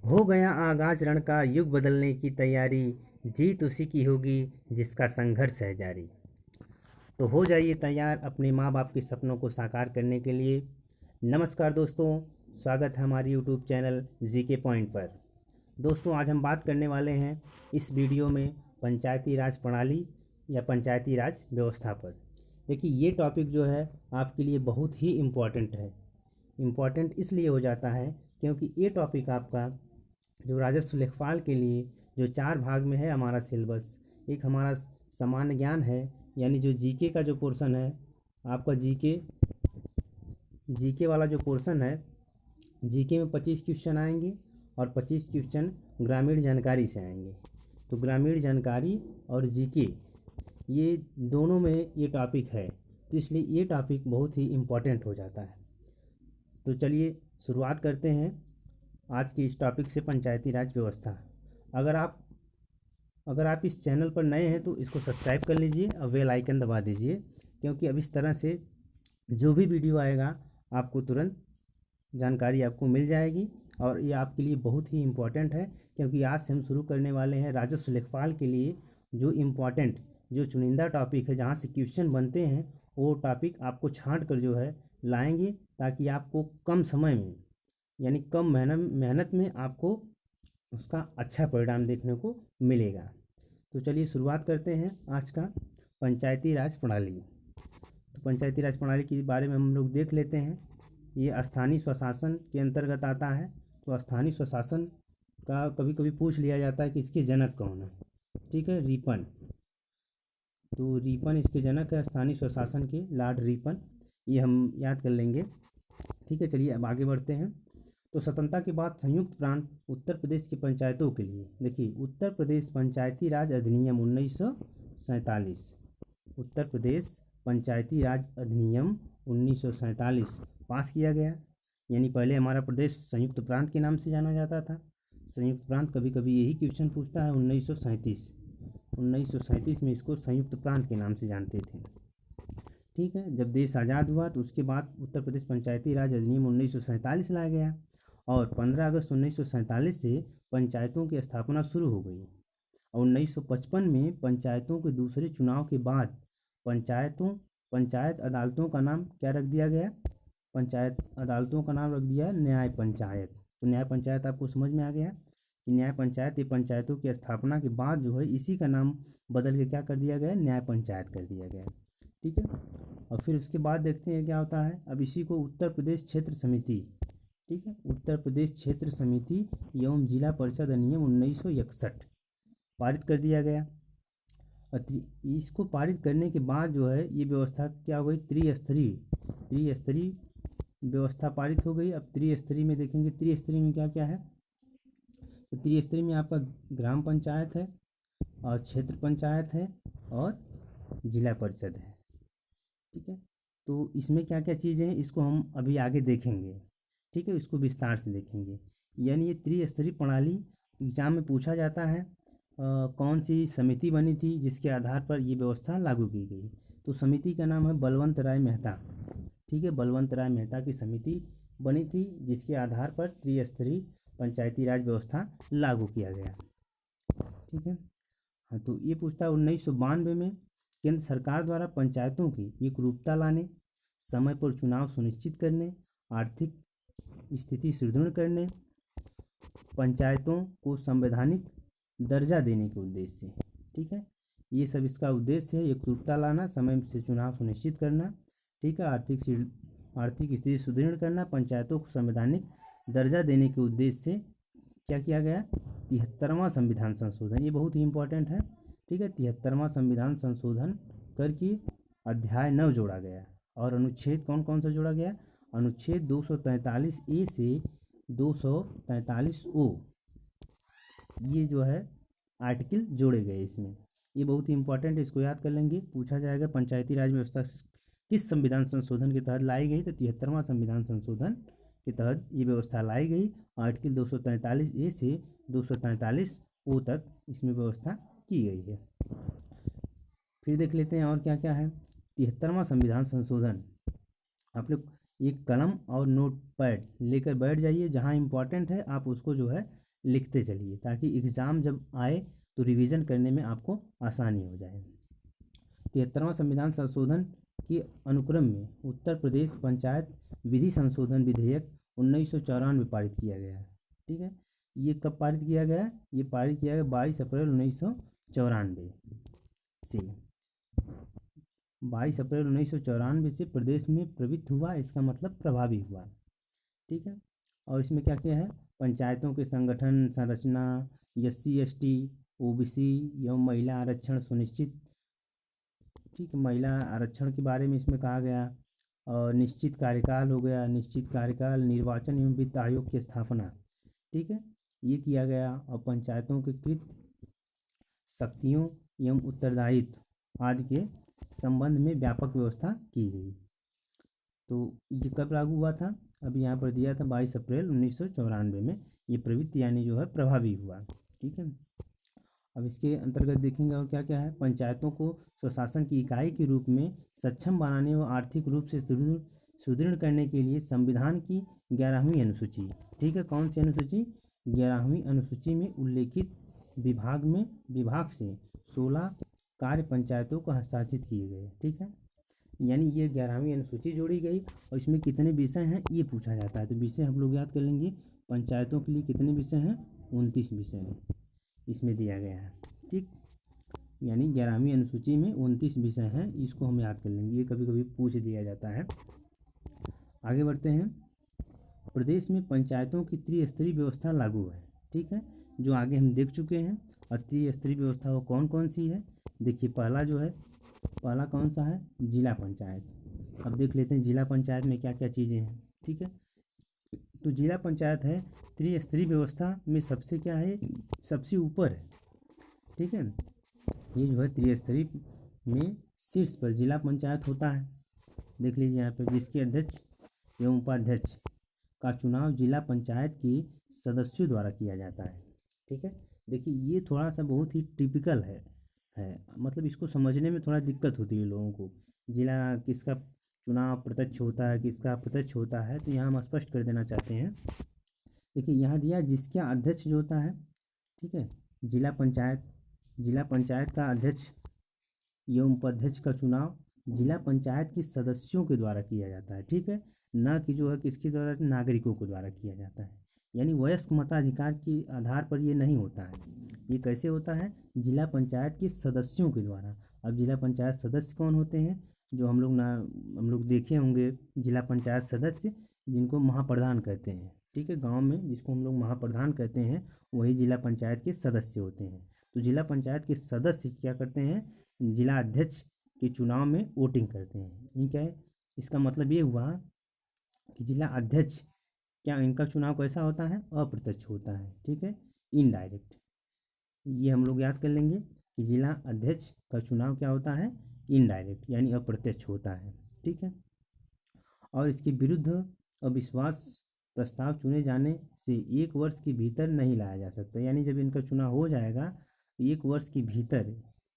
हो गया आगाज रण का, युग बदलने की तैयारी। जीत उसी की होगी जिसका संघर्ष है जारी। तो हो जाइए तैयार अपने माँ बाप के सपनों को साकार करने के लिए। नमस्कार दोस्तों, स्वागत है हमारे यूट्यूब चैनल जीके पॉइंट पर। दोस्तों, आज हम बात करने वाले हैं इस वीडियो में पंचायती राज प्रणाली या पंचायती राज व्यवस्था पर। देखिए, ये टॉपिक जो है आपके लिए बहुत ही इम्पॉर्टेंट है। इम्पॉर्टेंट इसलिए हो जाता है क्योंकि ये टॉपिक आपका जो राजस्व लेखपाल के लिए जो 4 भाग में है हमारा सिलेबस। एक हमारा सामान्य ज्ञान है, यानी जो जीके का जो पोर्शन है आपका, जीके वाला जो पोर्शन है, जीके में 25 क्वेश्चन आएंगे और 25 क्वेश्चन ग्रामीण जानकारी से आएंगे। तो ग्रामीण जानकारी और जीके ये दोनों में ये टॉपिक है, तो इसलिए ये टॉपिक बहुत ही इम्पोर्टेंट हो जाता है। तो चलिए शुरुआत करते हैं आज के इस टॉपिक से, पंचायती राज व्यवस्था। अगर आप इस चैनल पर नए हैं तो इसको सब्सक्राइब कर लीजिए और बेल आइकन दबा दीजिए, क्योंकि अब इस तरह से जो भी वीडियो आएगा आपको तुरंत जानकारी आपको मिल जाएगी। और ये आपके लिए बहुत ही इम्पोर्टेंट है, क्योंकि आज से हम शुरू करने वाले हैं राजस्व लेखपाल के लिए जो इम्पोर्टेंट, जो चुनिंदा टॉपिक है जहाँ से क्वेश्चन बनते हैं, वो टॉपिक आपको छांट कर जो है लाएंगे, ताकि आपको कम समय में, यानी कम मेहनत में आपको उसका अच्छा परिणाम देखने को मिलेगा। तो चलिए शुरुआत करते हैं आज का पंचायती राज प्रणाली। तो पंचायती राज प्रणाली के बारे में हम लोग देख लेते हैं। ये स्थानीय स्वशासन के अंतर्गत आता है। तो स्थानीय स्वशासन का कभी कभी पूछ लिया जाता है कि इसके जनक कौन है। ठीक है, रिपन। तो रिपन इसके जनक है, स्थानीय स्वशासन के लॉर्ड रिपन, ये हम याद कर लेंगे। ठीक है, चलिए अब आगे बढ़ते हैं। तो स्वतंत्रता के बाद संयुक्त प्रांत उत्तर प्रदेश की पंचायतों के लिए, देखिए, उत्तर प्रदेश पंचायती राज अधिनियम 1947, उत्तर प्रदेश पंचायती राज अधिनियम 1947 पास किया गया। यानी पहले हमारा प्रदेश संयुक्त प्रांत के नाम से जाना जाता था। संयुक्त प्रांत, कभी कभी यही क्वेश्चन पूछता है। 1937 में इसको संयुक्त प्रांत के नाम से जानते थे। ठीक है, जब देश आज़ाद हुआ तो उसके बाद उत्तर प्रदेश पंचायती राज अधिनियम 1947 लाया गया और 15 अगस्त 1947 से पंचायतों की स्थापना शुरू हो गई। और 1955 में पंचायतों के दूसरे चुनाव के बाद पंचायत अदालतों का नाम क्या रख दिया गया? पंचायत अदालतों का नाम रख दिया न्याय पंचायत। तो न्याय पंचायत आपको समझ में आ गया कि न्याय पंचायत, ये पंचायतों की स्थापना के बाद जो है इसी का नाम बदल के क्या कर दिया गया? न्याय पंचायत कर दिया गया। ठीक है, और फिर उसके बाद देखते हैं क्या होता है। अब इसी को उत्तर प्रदेश क्षेत्र समिति, ठीक है, उत्तर प्रदेश क्षेत्र समिति एवं जिला परिषद अधिनियम 1961 पारित कर दिया गया। और इसको पारित करने के बाद जो है ये व्यवस्था क्या हो गई? त्रिस्तरीय व्यवस्था पारित हो गई। अब त्रिस्तरीय में देखेंगे, त्रिस्तरीय में क्या क्या है। तो त्रिस्तरीय में आपका ग्राम पंचायत है और क्षेत्र पंचायत है और जिला परिषद है। ठीक है, तो इसमें क्या क्या चीज़ें हैं इसको हम अभी आगे देखेंगे। ठीक है, इसको विस्तार से देखेंगे। यानी ये त्रिस्तरीय प्रणाली एग्जाम में पूछा जाता है। कौन सी समिति बनी थी जिसके आधार पर ये व्यवस्था लागू की गई? तो समिति का नाम है बलवंत राय मेहता। ठीक है, बलवंत राय मेहता की समिति बनी थी जिसके आधार पर त्रिस्तरीय पंचायती राज व्यवस्था लागू किया गया। ठीक है, हाँ, तो ये पूछता है 1992 में केंद्र सरकार द्वारा पंचायतों की एकरूपता लाने, समय पर चुनाव सुनिश्चित करने, आर्थिक स्थिति सुदृढ़ करने, पंचायतों को संवैधानिक दर्जा देने के उद्देश्य से। ठीक है, ये सब इसका उद्देश्य है। एकरूपता लाना, समय से चुनाव सुनिश्चित करना, ठीक है, आर्थिक स्थिति सुदृढ़ करना, पंचायतों को संवैधानिक दर्जा देने के उद्देश्य से क्या किया गया? 73वां संविधान संशोधन, ये बहुत ही इंपॉर्टेंट है। ठीक है, 73वां संविधान संशोधन करके अध्याय 9 जोड़ा गया और अनुच्छेद कौन कौन सा जोड़ा गया? अनुच्छेद 243A से 243O, ये जो है आर्टिकल जोड़े गए इसमें। ये बहुत ही इंपॉर्टेंट है, इसको याद कर लेंगे, पूछा जाएगा पंचायती राज व्यवस्था किस संविधान संशोधन के तहत लाई गई? तो 73वां संविधान संशोधन के तहत ये व्यवस्था लाई गई। आर्टिकल 243A से 243O तक इसमें व्यवस्था की गई है। फिर देख लेते हैं और क्या क्या है। 73वां संविधान संशोधन, आप लोग एक कलम और नोट पैड लेकर बैठ जाइए, जहाँ इंपॉर्टेंट है आप उसको जो है लिखते चलिए, ताकि एग्ज़ाम जब आए तो रिवीजन करने में आपको आसानी हो जाए। 73वां संविधान संशोधन के अनुक्रम में उत्तर प्रदेश पंचायत विधि संशोधन विधेयक 1994 पारित किया गया है। ठीक है, ये कब पारित किया गया? ये पारित किया गया 22 अप्रैल 1994 से। 22 अप्रैल 1994 से प्रदेश में प्रवृत्त हुआ, इसका मतलब प्रभावी हुआ। ठीक है, और इसमें क्या क्या है? पंचायतों के संगठन संरचना, SC ST OBC एवं महिला आरक्षण सुनिश्चित। ठीक है, महिला आरक्षण के बारे में इसमें कहा गया। और निश्चित कार्यकाल हो गया, निश्चित कार्यकाल, निर्वाचन एवं वित्त आयोग की स्थापना। ठीक है, ये किया गया। और पंचायतों के कृत शक्तियों एवं उत्तरदायित्व आदि के संबंध में व्यापक व्यवस्था की गई। तो ये कब लागू हुआ था? अभी यहाँ पर दिया था 22 अप्रैल 1994 में ये प्रवृत्ति यानी जो है प्रभावी हुआ। ठीक है, अब इसके अंतर्गत देखेंगे और क्या क्या है। पंचायतों को स्वशासन की इकाई के रूप में सक्षम बनाने व आर्थिक रूप से सुदृढ़ करने के लिए संविधान की 11वीं अनुसूची। ठीक है, कौन सी अनुसूची? 11वीं अनुसूची में उल्लेखित विभाग से 16 कार्य पंचायतों को हस्तांतरित किए गए। ठीक है, यानी ये 11वीं अनुसूची जोड़ी गई और इसमें कितने विषय हैं ये पूछा जाता है। तो विषय हम लोग याद कर लेंगे। पंचायतों के लिए कितने विषय हैं? 29 विषय हैं इसमें दिया गया है। ठीक, यानी 11वीं अनुसूची में 29 विषय हैं, इसको हम याद कर लेंगे, ये कभी कभी पूछ दिया जाता है। आगे बढ़ते हैं। प्रदेश में पंचायतों की त्रिस्तरीय व्यवस्था लागू है। ठीक है, जो आगे हम देख चुके हैं। और त्रिस्तरीय व्यवस्था वो कौन कौन सी है? देखिए, पहला कौन सा है? जिला पंचायत। अब देख लेते हैं जिला पंचायत में क्या क्या चीज़ें हैं। ठीक है, तो जिला पंचायत है त्रिस्तरीय व्यवस्था में सबसे क्या है? सबसे ऊपर है। ठीक है, ये जो है त्रिस्तरीय में शीर्ष पर जिला पंचायत होता है। देख लीजिए यहाँ पे, जिसके अध्यक्ष एवं उपाध्यक्ष का चुनाव जिला पंचायत के सदस्यों द्वारा किया जाता है। ठीक है, देखिए ये थोड़ा सा बहुत ही टिपिकल है मतलब इसको समझने में थोड़ा दिक्कत होती है लोगों को। जिला किसका चुनाव प्रत्यक्ष होता है, किसका अप्रत्यक्ष होता है, तो यहाँ हम स्पष्ट कर देना चाहते हैं। देखिए यहाँ दिया जिसके अध्यक्ष जो होता है। ठीक है, जिला पंचायत का अध्यक्ष एवं उपाध्यक्ष का चुनाव जिला पंचायत के सदस्यों के द्वारा किया जाता है। ठीक है, न कि जो है किसके द्वारा? नागरिकों के द्वारा किया जाता है। यानी वयस्क मताधिकार के आधार पर ये नहीं होता है। ये कैसे होता है? जिला पंचायत के सदस्यों के द्वारा। अब जिला पंचायत सदस्य कौन होते हैं? जो हम लोग देखे होंगे जिला पंचायत सदस्य, जिनको महाप्रधान कहते हैं। ठीक है, गांव में जिसको हम लोग महाप्रधान कहते हैं, वही जिला पंचायत के सदस्य होते हैं। तो जिला पंचायत के सदस्य क्या करते हैं? जिला अध्यक्ष के चुनाव में वोटिंग करते हैं। इनका है, इसका मतलब ये हुआ कि जिला अध्यक्ष क्या इनका चुनाव कैसा होता है? अप्रत्यक्ष होता है। ठीक है, इनडायरेक्ट। ये हम लोग याद कर लेंगे कि जिला अध्यक्ष का चुनाव क्या होता है? इनडायरेक्ट यानी अप्रत्यक्ष होता है। ठीक है, और इसके विरुद्ध अविश्वास प्रस्ताव चुने जाने से 1 वर्ष के भीतर नहीं लाया जा सकता। यानी जब इनका चुनाव हो जाएगा 1 वर्ष के भीतर,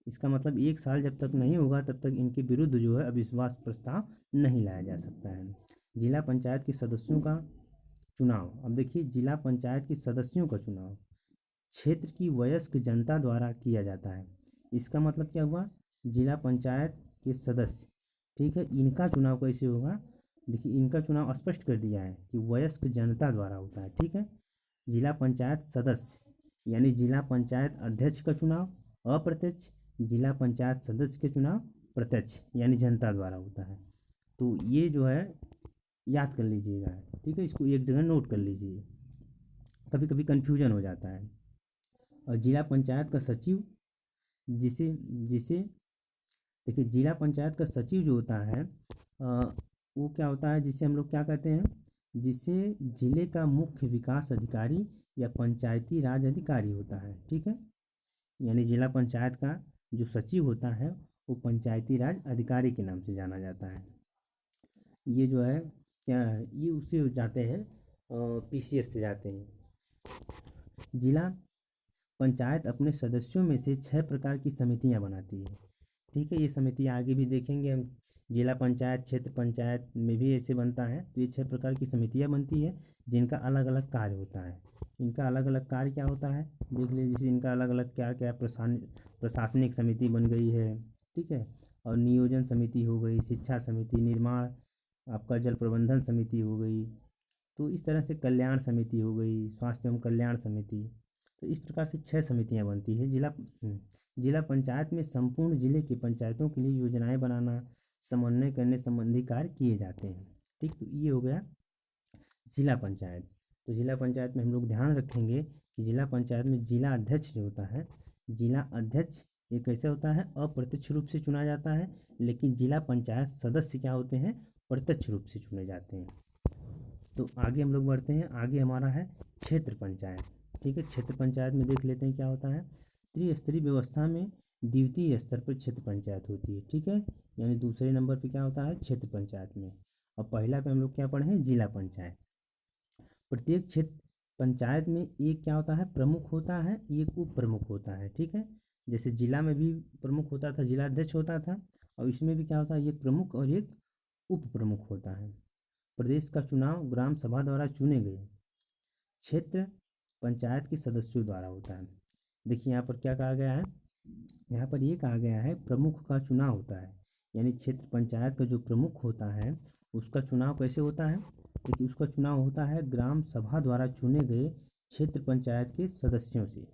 इसका मतलब 1 साल जब तक नहीं होगा तब तक इनके विरुद्ध जो है अविश्वास प्रस्ताव नहीं लाया जा सकता है। जिला पंचायत के सदस्यों का चुनाव। अब देखिए, जिला पंचायत के सदस्यों का चुनाव क्षेत्र की वयस्क जनता द्वारा किया जाता है। इसका मतलब क्या हुआ? जिला पंचायत के सदस्य, ठीक है, इनका चुनाव कैसे होगा? देखिए, इनका चुनाव स्पष्ट कर दिया है कि वयस्क जनता द्वारा होता है। ठीक है, जिला पंचायत सदस्य यानी जिला पंचायत अध्यक्ष का चुनाव अप्रत्यक्ष, जिला पंचायत सदस्य के चुनाव प्रत्यक्ष यानी जनता द्वारा होता है। तो ये जो है याद कर लीजिएगा। ठीक है, इसको एक जगह नोट कर लीजिए, कभी कभी कन्फ्यूजन हो जाता है। और जिला पंचायत का सचिव जिसे देखिए, जिला पंचायत का सचिव जो होता है वो क्या होता है? जिसे हम लोग क्या कहते हैं? जिसे जिले का मुख्य विकास अधिकारी या पंचायती राज अधिकारी होता है। ठीक है, यानी जिला पंचायत का जो सचिव होता है वो पंचायती राज अधिकारी के नाम से जाना जाता है। ये जो है क्या है? ये उससे जाते हैं PCS से जाते हैं। जिला पंचायत अपने सदस्यों में से 6 प्रकार की समितियां बनाती है। ठीक है, ये समितियां आगे भी देखेंगे हम जिला पंचायत, क्षेत्र पंचायत में भी ऐसे बनता है। तो ये 6 प्रकार की समितियाँ बनती है जिनका अलग अलग कार्य होता है। इनका अलग अलग कार्य क्या होता है देख लीजिए, जैसे इनका अलग अलग क्या क्या प्रशासनिक समिति बन गई है, ठीक है, और नियोजन समिति हो गई, शिक्षा समिति, निर्माण, आपका जल प्रबंधन समिति हो गई, तो इस तरह से कल्याण समिति हो गई, स्वास्थ्य एवं कल्याण समिति। तो इस प्रकार से 6 समितियाँ बनती है। जिला पंचायत में संपूर्ण जिले की पंचायतों के लिए योजनाएं बनाना, समन्वय करने संबंधी कार्य किए जाते हैं। ठीक, तो ये हो गया जिला पंचायत। तो जिला पंचायत में हम लोग ध्यान रखेंगे कि जिला पंचायत में जिला अध्यक्ष जो होता है, जिला अध्यक्ष ये कैसे होता है, अप्रत्यक्ष रूप से चुना जाता है, लेकिन जिला पंचायत सदस्य क्या होते हैं, प्रत्यक्ष रूप से चुने जाते हैं। तो आगे हम लोग बढ़ते हैं, आगे हमारा है क्षेत्र पंचायत। ठीक है, क्षेत्र पंचायत में देख लेते हैं क्या होता है। त्रिस्तरीय व्यवस्था में द्वितीय स्तर पर क्षेत्र पंचायत होती है। ठीक है, यानी दूसरे नंबर पे क्या होता है, क्षेत्र पंचायत में। और पहला पे हम लोग क्या पढ़े हैं, जिला पंचायत। प्रत्येक क्षेत्र पंचायत में एक क्या होता है, प्रमुख होता है, एक उप प्रमुख होता है। ठीक है, जैसे जिला में भी प्रमुख होता था, जिला अध्यक्ष होता था, और इसमें भी क्या होता है, एक प्रमुख और एक उप प्रमुख होता है। प्रदेश का चुनाव ग्राम सभा द्वारा चुने गए क्षेत्र पंचायत के सदस्यों द्वारा होता है। देखिए यहाँ पर क्या कहा गया है, यहाँ पर ये कहा गया है प्रमुख का चुनाव होता है, यानी क्षेत्र पंचायत का जो प्रमुख होता है उसका चुनाव कैसे होता है, देखिए उसका चुनाव होता है ग्राम सभा द्वारा चुने गए क्षेत्र पंचायत के सदस्यों से।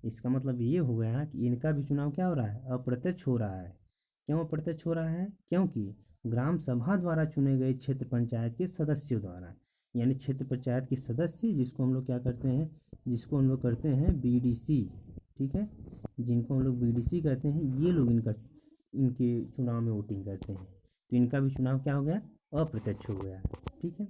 इसका मतलब ये हो गया कि इनका भी चुनाव क्या हो रहा है, अप्रत्यक्ष हो रहा है। क्यों अप्रत्यक्ष हो रहा है, क्योंकि ग्राम सभा द्वारा चुने गए क्षेत्र पंचायत के सदस्यों द्वारा, यानी क्षेत्र पंचायत के सदस्य जिसको हम लोग क्या करते हैं, जिसको हम लोग करते हैं बीडीसी। ठीक है, जिनको हम लोग बीडीसी कहते हैं, ये लोग इनके चुनाव में वोटिंग करते हैं। तो इनका भी चुनाव क्या हो गया, अप्रत्यक्ष हो गया। ठीक है,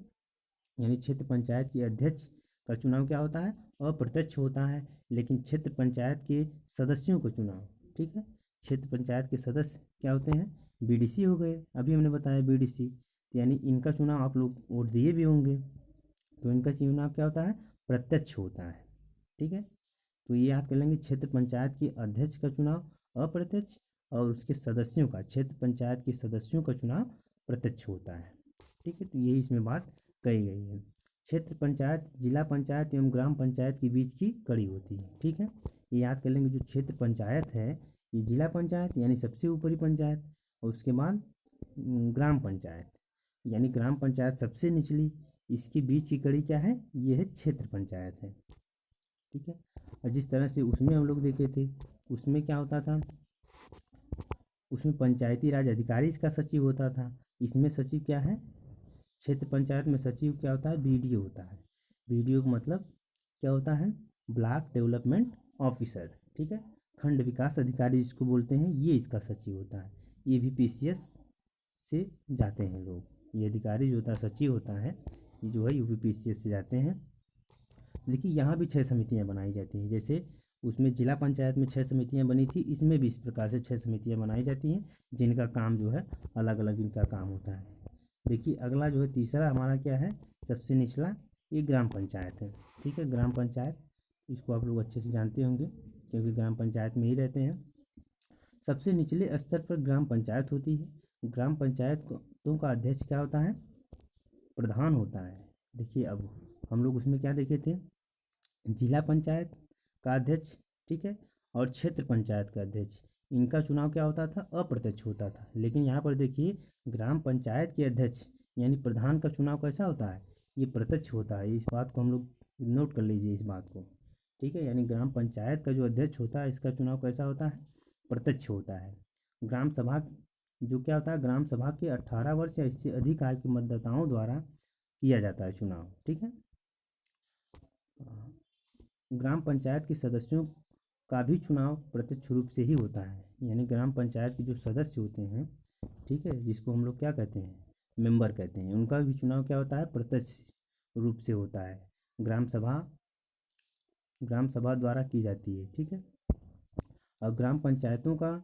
यानी क्षेत्र पंचायत के अध्यक्ष का चुनाव क्या होता है, अप्रत्यक्ष होता है, लेकिन क्षेत्र पंचायत के सदस्यों का चुनाव, ठीक है, क्षेत्र पंचायत के सदस्य क्या होते हैं, बीडीसी हो गए, अभी हमने बताया बीडीसी। यानी इनका चुनाव आप लोग वोट दिए भी होंगे, तो इनका चुनाव क्या होता है, प्रत्यक्ष होता है। ठीक है, तो ये याद कर लेंगे, क्षेत्र पंचायत के अध्यक्ष का चुनाव अप्रत्यक्ष और उसके सदस्यों का, क्षेत्र पंचायत के सदस्यों का चुनाव प्रत्यक्ष होता है। ठीक है, तो यही इसमें बात कही गई है। क्षेत्र पंचायत जिला पंचायत एवं ग्राम पंचायत के बीच की कड़ी होती है। ठीक है, ये याद कर लेंगे, जो क्षेत्र पंचायत है ये जिला पंचायत यानी सबसे ऊपरी पंचायत, और उसके बाद ग्राम पंचायत यानी ग्राम पंचायत सबसे निचली, इसके बीच की कड़ी क्या है, ये है क्षेत्र पंचायत है। ठीक है, और जिस तरह से उसमें हम लोग देखे थे, उसमें क्या होता था, उसमें पंचायती राज अधिकारी इसका सचिव होता था। इसमें सचिव क्या है, क्षेत्र पंचायत में सचिव क्या होता है, बीडीओ होता है। बीडीओ का मतलब क्या होता है, ब्लॉक डेवलपमेंट ऑफिसर। ठीक है, खंड विकास अधिकारी जिसको बोलते हैं, ये इसका सचिव होता है। ये भी पीसीएस से जाते हैं लोग, ये अधिकारी जो होता है सचिव होता है, ये जो है यूपी पीसीएस से जाते हैं। देखिए यहाँ भी 6 समितियाँ बनाई जाती हैं, जैसे उसमें जिला पंचायत में 6 समितियाँ बनी थी, इसमें भी इस प्रकार से 6 समितियाँ बनाई जाती हैं, जिनका काम जो है अलग अलग इनका काम होता है। देखिए अगला जो है तीसरा हमारा क्या है, सबसे निचला, ये ग्राम पंचायत है। ठीक है, ग्राम पंचायत, इसको आप लोग अच्छे से जानते होंगे क्योंकि ग्राम पंचायत में ही रहते हैं। सबसे निचले स्तर पर ग्राम पंचायत होती है। ग्राम पंचायतों का अध्यक्ष क्या होता है, प्रधान होता है। देखिए अब हम लोग उसमें क्या देखे थे, जिला पंचायत का अध्यक्ष, ठीक है, और क्षेत्र पंचायत का अध्यक्ष, इनका चुनाव क्या होता था, अप्रत्यक्ष होता था। लेकिन यहाँ पर देखिए ग्राम पंचायत के अध्यक्ष यानी प्रधान का चुनाव कैसा होता है, ये प्रत्यक्ष होता है। इस बात को हम लोग नोट कर लीजिए इस बात को। ठीक है, यानी ग्राम पंचायत का जो अध्यक्ष होता है इसका चुनाव कैसा होता है, प्रत्यक्ष होता है। ग्राम सभा जो क्या होता है, ग्राम सभा के 18 वर्ष या इससे अधिक आयु के मतदाताओं द्वारा किया जाता है चुनाव। ठीक है, ग्राम पंचायत के सदस्यों का भी चुनाव प्रत्यक्ष रूप से ही होता है, यानी ग्राम पंचायत के जो सदस्य होते हैं, ठीक है, जिसको हम लोग क्या कहते हैं, मेंबर कहते हैं, उनका भी चुनाव क्या होता है, प्रत्यक्ष रूप से होता है। ग्राम सभा द्वारा की जाती है। ठीक है, और ग्राम पंचायतों का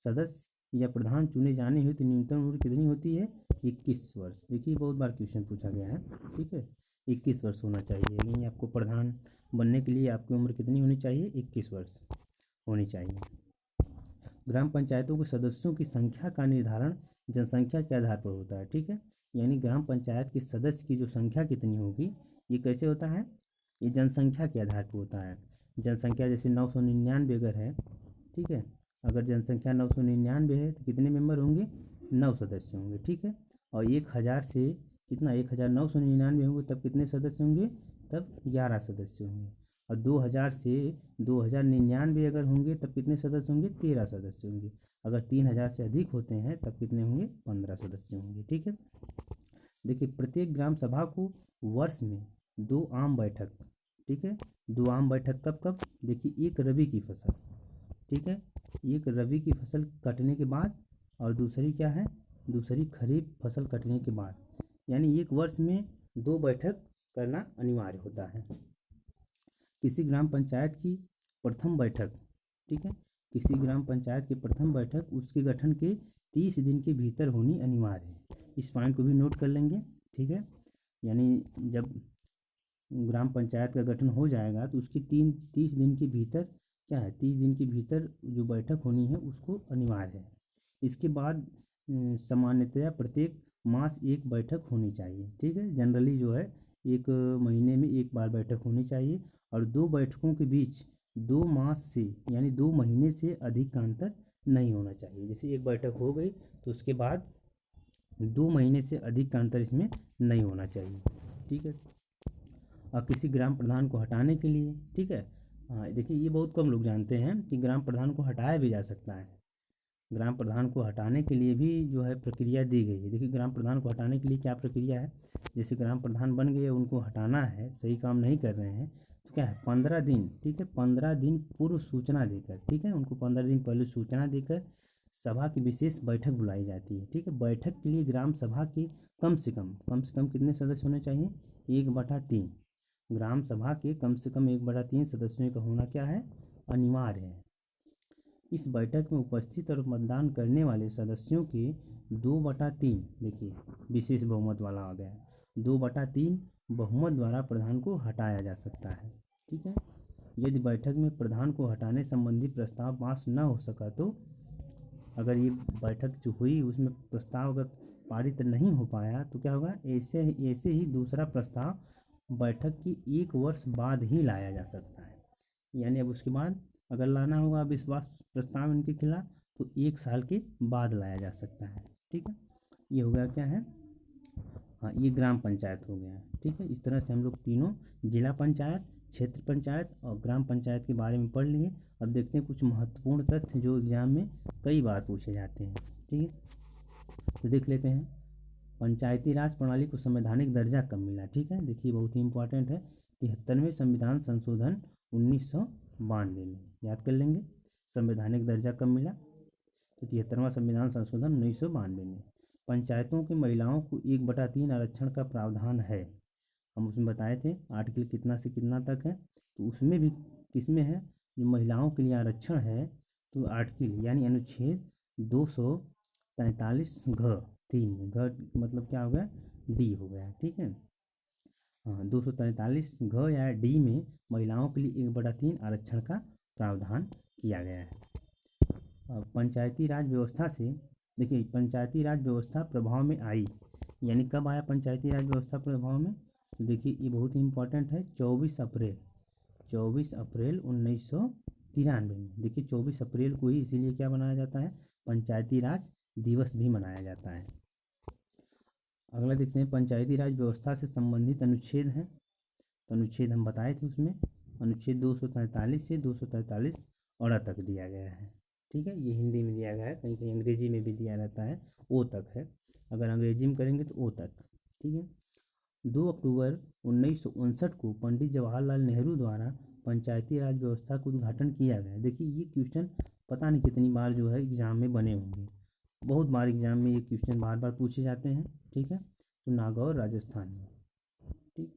सदस्य या प्रधान चुने जाने हेतु न्यूनतम उम्र कितनी होती है, 21 वर्ष। देखिए बहुत बार क्वेश्चन पूछा गया है। ठीक है, 21 वर्ष होना चाहिए, यानी आपको प्रधान बनने के लिए आपकी उम्र कितनी होनी चाहिए, 21 वर्ष होनी चाहिए। ग्राम पंचायतों के सदस्यों की संख्या का निर्धारण जनसंख्या के आधार पर होता है। ठीक है, यानी ग्राम पंचायत के सदस्य की जो संख्या कितनी होगी ये कैसे होता है, ये जनसंख्या के आधार पर होता है। जनसंख्या जैसे 999 अगर है, ठीक है, अगर जनसंख्या 999 है तो कितने मेंबर होंगे, 9 सदस्य होंगे। ठीक है, और 1000 से कितना 1999 होंगे तब कितने सदस्य होंगे, तब 11 सदस्य होंगे। और 2000 से 2099 अगर होंगे तब कितने सदस्य होंगे, 13 सदस्य होंगे। अगर 3000 से अधिक होते हैं तब कितने होंगे, 15 सदस्य होंगे। ठीक है, देखिए प्रत्येक ग्राम सभा को वर्ष में 2 आम बैठक, ठीक है, 2 आम बैठक कब कब, देखिए एक रबी की फसल, ठीक है, एक रबी की फसल कटने के बाद और दूसरी क्या है, दूसरी खरीफ फसल कटने के बाद, यानी एक वर्ष में 2 बैठक करना अनिवार्य होता है। किसी ग्राम पंचायत की प्रथम बैठक, ठीक है, किसी ग्राम पंचायत की प्रथम बैठक उसके गठन के 30 दिन के भीतर होनी अनिवार्य है। इस पॉइंट को भी नोट कर लेंगे। ठीक है, यानी जब ग्राम पंचायत का गठन हो जाएगा तो उसकी 30 दिन के भीतर क्या है, 30 दिन के भीतर जो बैठक होनी है उसको अनिवार्य है। इसके बाद सामान्यतया प्रत्येक मास एक बैठक होनी चाहिए। ठीक है, जनरली जो है एक महीने में एक बार बैठक होनी चाहिए और 2 बैठकों के बीच 2 मास से यानी 2 महीने से अधिक का अंतर नहीं होना चाहिए। जैसे एक बैठक हो गई तो उसके बाद 2 महीने से अधिक का अंतर इसमें नहीं होना चाहिए। ठीक है, और किसी ग्राम प्रधान को हटाने के लिए, ठीक है, देखिए ये बहुत कम लोग जानते हैं कि ग्राम प्रधान को हटाया भी जा सकता है। ग्राम प्रधान को हटाने के लिए भी जो है प्रक्रिया दी गई है। देखिए ग्राम प्रधान को हटाने के लिए क्या प्रक्रिया है, जैसे ग्राम प्रधान बन गए, उनको हटाना है, सही काम नहीं कर रहे हैं तो क्या है, 15 दिन, ठीक है, 15 दिन पूर्व सूचना देकर, ठीक है, उनको 15 दिन पहले सूचना देकर सभा की विशेष बैठक बुलाई जाती है। ठीक है, बैठक के लिए ग्राम सभा के कम से कम कितने सदस्य होने चाहिए, 1/3। ग्राम सभा के कम से कम 1/3 सदस्यों का होना क्या है, अनिवार्य है। इस बैठक में उपस्थित और मतदान करने वाले सदस्यों के 2/3, देखिए विशेष बहुमत वाला आ गया है, 2/3 बहुमत द्वारा प्रधान को हटाया जा सकता है। ठीक है, यदि बैठक में प्रधान को हटाने संबंधी प्रस्ताव पास न हो सका तो अगर ये बैठक जो हुई उसमें प्रस्ताव अगर पारित नहीं हो पाया तो क्या होगा, ऐसे ही दूसरा प्रस्ताव बैठक की 1 वर्ष बाद ही लाया जा सकता है। यानी अब उसके बाद अगर लाना होगा अविश्वास प्रस्ताव इनके खिलाफ तो 1 साल के बाद लाया जा सकता है। ठीक है, ये हो गया क्या है, हाँ ये ग्राम पंचायत हो गया। ठीक है, इस तरह से हम लोग तीनों जिला पंचायत, क्षेत्र पंचायत और ग्राम पंचायत के बारे में पढ़ लिए। अब देखते हैं कुछ महत्वपूर्ण तथ्य जो एग्जाम में कई बार पूछे जाते हैं। ठीक है, तो देख लेते हैं पंचायती राज प्रणाली को संवैधानिक दर्जा कब मिला। ठीक है, देखिए बहुत ही इंपॉर्टेंट है, 73वें संविधान संशोधन 1992 में, याद कर लेंगे संवैधानिक दर्जा कब मिला, तो 73वां संविधान संशोधन 1992 में। पंचायतों की महिलाओं को 1/3 आरक्षण का प्रावधान है, हम उसमें बताए थे आर्टिकल कितना से कितना तक है, तो उसमें भी किसमें है, जो महिलाओं के लिए आरक्षण है तो आर्टिकल यानी अनुच्छेद 243 घ 3 घ मतलब क्या हो गया, डी हो गया। ठीक है, हाँ 243 घ या डी में महिलाओं के लिए 1/3 आरक्षण का प्रावधान किया गया है। पंचायती राज व्यवस्था से, देखिए पंचायती राज व्यवस्था प्रभाव में आई, यानी कब आया पंचायती राज व्यवस्था प्रभाव में, तो देखिए ये बहुत ही इंपॉर्टेंट है, 24 अप्रैल 1993 में। देखिए 24 अप्रैल को ही इसीलिए क्या मनाया जाता है, पंचायती राज दिवस भी मनाया जाता है। अगला देखते हैं पंचायती राज व्यवस्था से संबंधित अनुच्छेद हैं, तो अनुच्छेद हम बताए थे उसमें, अनुच्छेद 243 से 243 और तक दिया गया है। ठीक है, ये हिंदी में दिया गया है, कहीं कहीं अंग्रेजी में भी दिया रहता है, ओ तक है, अगर अंग्रेजी में करेंगे तो ओ तक। ठीक है, 2 अक्टूबर 1959 को पंडित जवाहरलाल नेहरू द्वारा पंचायती राज व्यवस्था का उद्घाटन किया गया। देखिए ये क्वेश्चन पता नहीं कितनी बार जो है एग्ज़ाम में बने होंगे, बहुत बार एग्ज़ाम में ये क्वेश्चन बार बार पूछे जाते हैं। ठीक है, तो नागौर राजस्थान में। ठीक,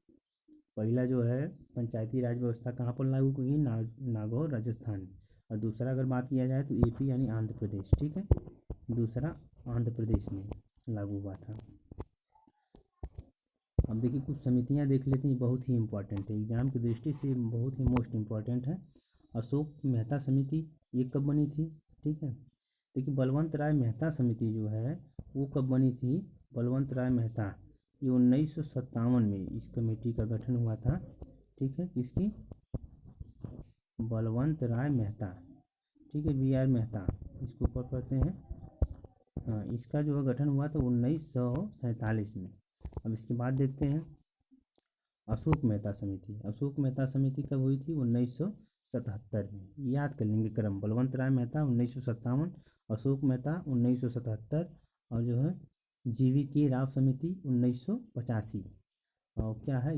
पहला जो है पंचायती राज व्यवस्था कहाँ पर लागू की, नागौर राजस्थान में, और दूसरा अगर बात किया जाए तो यूपी यानी आंध्र प्रदेश। ठीक है, दूसरा आंध्र प्रदेश में लागू हुआ था। अब देखिए कुछ समितियां देख लेते हैं, बहुत ही इंपॉर्टेंट है, एग्जाम की दृष्टि से बहुत ही मोस्ट इम्पॉर्टेंट है। अशोक मेहता समिति ये कब बनी थी, ठीक है, देखिए बलवंत राय मेहता समिति जो है वो कब बनी थी? बलवंत राय मेहता, ये 1957 में इस कमेटी का गठन हुआ था। ठीक है, किसकी? बलवंत राय मेहता। ठीक है, BR मेहता इसको ऊपर पढ़ते हैं। हाँ, इसका जो है गठन हुआ था 1947 में। अब इसके बाद देखते हैं अशोक मेहता समिति। अशोक मेहता समिति कब हुई थी? 1977 में। याद कर लेंगे क्रम, बलवंत राय मेहता 1957, अशोक मेहता 1977, और जो है GVK राव समिति 1985, और क्या है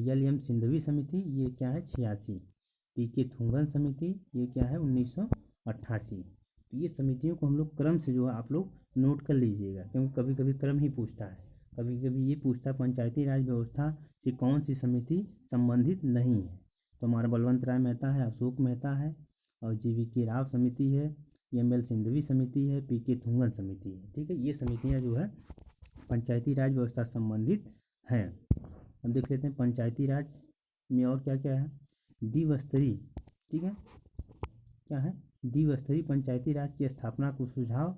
LM सिंधवी समिति, ये क्या है 86, PK थुंगन समिति, ये क्या है 1988। तो ये समितियों को हम लोग क्रम से जो है आप लोग नोट कर लीजिएगा, क्योंकि कभी कभी क्रम ही पूछता है, कभी कभी ये पूछता है पंचायती राज व्यवस्था से कौन सी समिति संबंधित नहीं है। तो हमारा बलवंत राय मेहता है, अशोक मेहता है, और GVK राव समिति है, ML सिंधवी समिति है, PK थुंगन समिति है। ठीक है, ये समितियाँ जो है पंचायती राज व्यवस्था संबंधित हैं। अब देख लेते हैं पंचायती राज में और क्या क्या है। द्विस्तरीय, ठीक है, क्या है? द्विस्तरीय पंचायती राज की स्थापना को सुझाव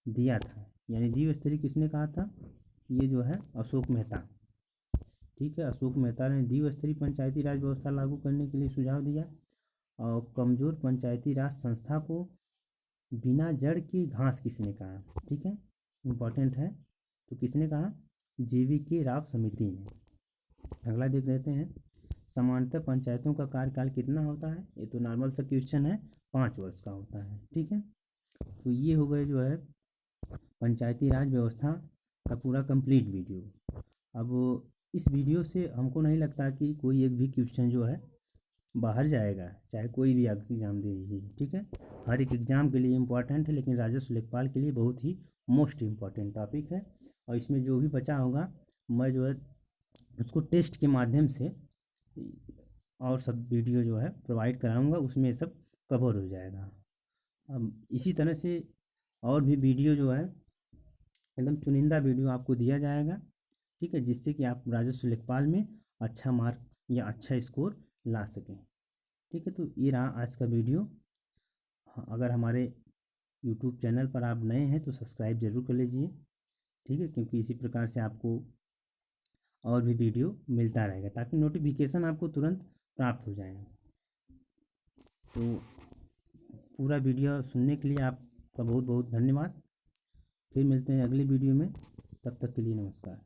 दिया था। यानी द्विस्तरीय किसने कहा था? ये जो है अशोक मेहता। ठीक है, अशोक मेहता ने द्विस्तरीय पंचायती राज व्यवस्था लागू करने के लिए सुझाव दिया। और कमजोर पंचायती राज संस्था को बिना जड़ की घास किसने कहा? ठीक है, इम्पॉर्टेंट है। तो किसने कहा? GVK राव समिति ने। अगला देख लेते हैं, सामान्यतः पंचायतों का कार्यकाल कितना होता है? ये तो नॉर्मल सा क्वेश्चन है, 5 वर्ष का होता है। ठीक है, तो ये हो गए जो है पंचायती राज व्यवस्था का पूरा कंप्लीट वीडियो। अब इस वीडियो से हमको नहीं लगता कि कोई एक भी क्वेश्चन जो है बाहर जाएगा, चाहे कोई भी एग्ज़ाम दे लीजिए। ठीक है, हर एक एग्ज़ाम के लिए इम्पॉर्टेंट है, लेकिन राजस्व लेखपाल के लिए बहुत ही मोस्ट इम्पॉर्टेंट टॉपिक है। और इसमें जो भी बचा होगा मैं जो है उसको टेस्ट के माध्यम से और सब वीडियो जो है प्रोवाइड कराऊंगा, उसमें सब कवर हो जाएगा। अब इसी तरह से और भी वीडियो जो है एकदम चुनिंदा वीडियो आपको दिया जाएगा। ठीक है, जिससे कि आप राजस्व लेखपाल में अच्छा मार्क या अच्छा स्कोर ला सकें। ठीक है, तो ये रहा आज का वीडियो। हाँ, अगर हमारे यूट्यूब चैनल पर आप नए हैं तो सब्सक्राइब ज़रूर कर लीजिए। ठीक है, क्योंकि इसी प्रकार से आपको और भी वीडियो मिलता रहेगा, ताकि नोटिफिकेशन आपको तुरंत प्राप्त हो जाए। तो पूरा वीडियो सुनने के लिए आपका बहुत बहुत धन्यवाद। फिर मिलते हैं अगली वीडियो में, तब तक के लिए नमस्कार।